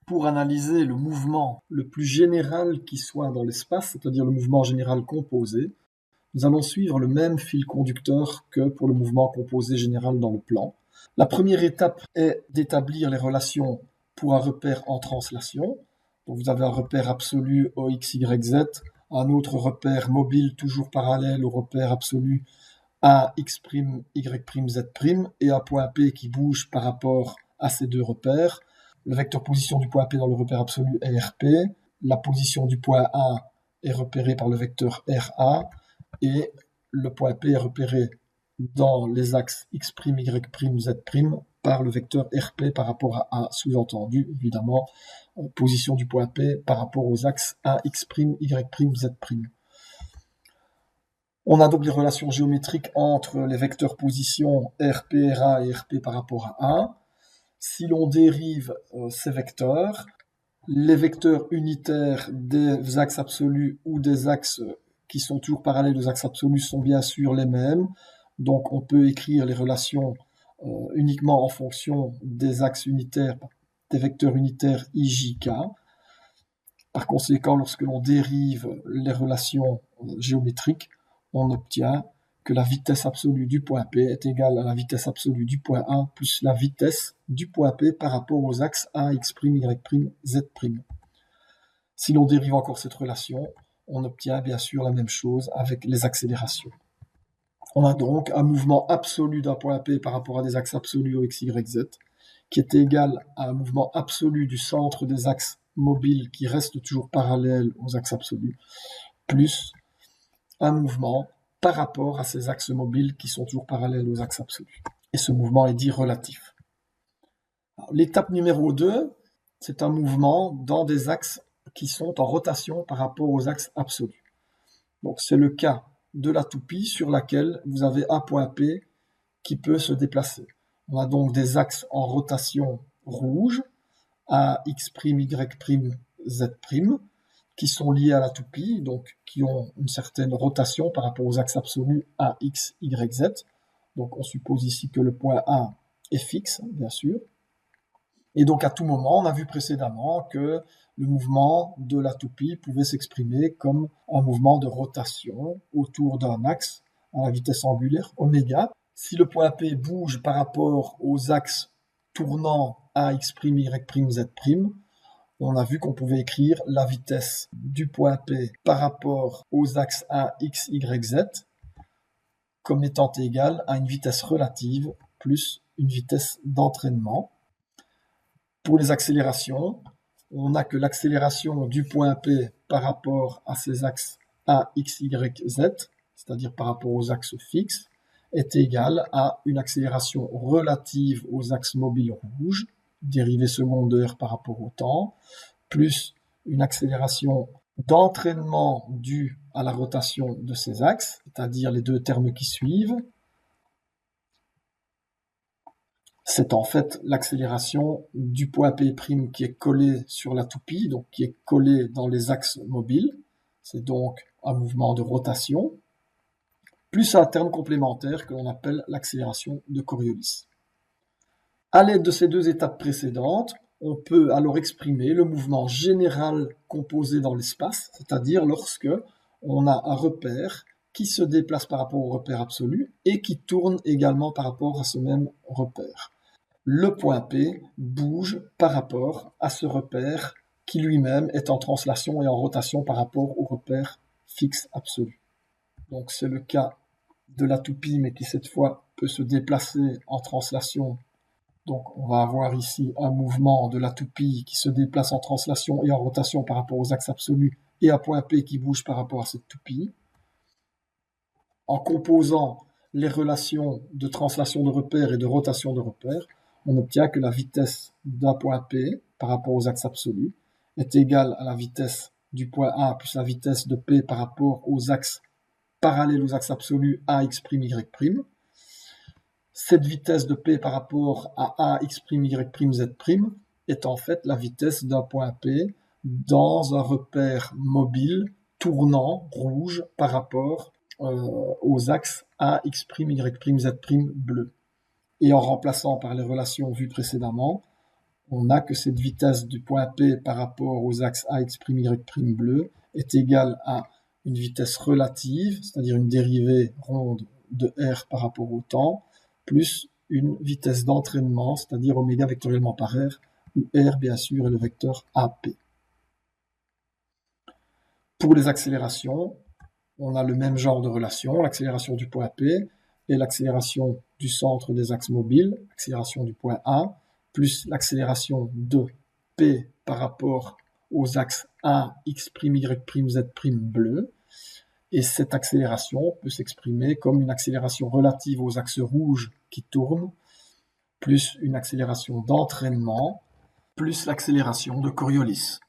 pour analyser le mouvement le plus général qui soit dans l'espace, c'est-à-dire le mouvement général composé, nous allons suivre le même fil conducteur que pour le mouvement composé général dans le plan. La première étape est d'établir les relations pour un repère en translation. Donc vous avez un repère absolu OX, Y, Z, un autre repère mobile toujours parallèle au repère absolu AX', Y', Z', et un point P qui bouge par rapport à ces deux repères. Le vecteur position du point P dans le repère absolu est RP. La position du point A est repérée par le vecteur RA. Et le point P est repéré dans les axes X', Y', Z' par le vecteur RP par rapport à A, sous-entendu, évidemment, position du point P par rapport aux axes AX', Y', Z'. On a donc les relations géométriques entre les vecteurs position RP, RA et RP par rapport à A. Si l'on dérive ces vecteurs, les vecteurs unitaires des axes absolus ou des axes qui sont toujours parallèles aux axes absolus sont bien sûr les mêmes. Donc on peut écrire les relations uniquement en fonction des axes unitaires, des vecteurs unitaires IJK. Par conséquent, lorsque l'on dérive les relations géométriques, on obtient que la vitesse absolue du point P est égale à la vitesse absolue du point A plus la vitesse du point P par rapport aux axes AX', Y', Z'. Si l'on dérive encore cette relation, on obtient bien sûr la même chose avec les accélérations. On a donc un mouvement absolu d'un point P par rapport à des axes absolus OX, Y, Z, qui est égal à un mouvement absolu du centre des axes mobiles qui restent toujours parallèles aux axes absolus, plus un mouvement par rapport à ces axes mobiles qui sont toujours parallèles aux axes absolus. Et ce mouvement est dit relatif. L'étape numéro 2, c'est un mouvement dans des axes qui sont en rotation par rapport aux axes absolus. Donc c'est le cas de la toupie sur laquelle vous avez un point P qui peut se déplacer. On a donc des axes en rotation rouge, AX', Y', Z', qui sont liés à la toupie, donc qui ont une certaine rotation par rapport aux axes absolus AX, Y, Z. Donc on suppose ici que le point A est fixe, bien sûr. Et donc à tout moment, on a vu précédemment que le mouvement de la toupie pouvait s'exprimer comme un mouvement de rotation autour d'un axe à la vitesse angulaire oméga. Si le point P bouge par rapport aux axes tournants AX', Y', Z', on a vu qu'on pouvait écrire la vitesse du point P par rapport aux axes AX, Y, Z comme étant égale à une vitesse relative plus une vitesse d'entraînement. Pour les accélérations, on a que l'accélération du point P par rapport à ces axes A, X, Y, Z, c'est-à-dire par rapport aux axes fixes, est égale à une accélération relative aux axes mobiles rouges, dérivée secondaire par rapport au temps, plus une accélération d'entraînement due à la rotation de ces axes, c'est-à-dire les deux termes qui suivent. C'est en fait l'accélération du point P' qui est collé sur la toupie, donc qui est collé dans les axes mobiles. C'est donc un mouvement de rotation, plus un terme complémentaire que l'on appelle l'accélération de Coriolis. À l'aide de ces deux étapes précédentes, on peut alors exprimer le mouvement général composé dans l'espace, c'est-à-dire lorsque on a un repère qui se déplace par rapport au repère absolu et qui tourne également par rapport à ce même repère. Le point P bouge par rapport à ce repère qui lui-même est en translation et en rotation par rapport au repère fixe absolu. Donc c'est le cas de la toupie, mais qui cette fois peut se déplacer en translation. Donc on va avoir ici un mouvement de la toupie qui se déplace en translation et en rotation par rapport aux axes absolus et un point P qui bouge par rapport à cette toupie. En composant les relations de translation de repère et de rotation de repère, on obtient que la vitesse d'un point P par rapport aux axes absolus est égale à la vitesse du point A plus la vitesse de P par rapport aux axes parallèles aux axes absolus AX', Y'. Cette vitesse de P par rapport à AX', Y', Z' est en fait la vitesse d'un point P dans un repère mobile tournant rouge par rapport aux axes AX', Y', Z' bleu. Et en remplaçant par les relations vues précédemment, on a que cette vitesse du point P par rapport aux axes AX', Y' bleu est égale à une vitesse relative, c'est-à-dire une dérivée ronde de R par rapport au temps, plus une vitesse d'entraînement, c'est-à-dire oméga vectoriellement par R, où R, bien sûr, est le vecteur AP. Pour les accélérations, on a le même genre de relation, l'accélération du point P et l'accélération du centre des axes mobiles, l'accélération du point A, plus l'accélération de P par rapport aux axes A, X', Y', Z' bleu. Et cette accélération peut s'exprimer comme une accélération relative aux axes rouges qui tournent, plus une accélération d'entraînement, plus l'accélération de Coriolis.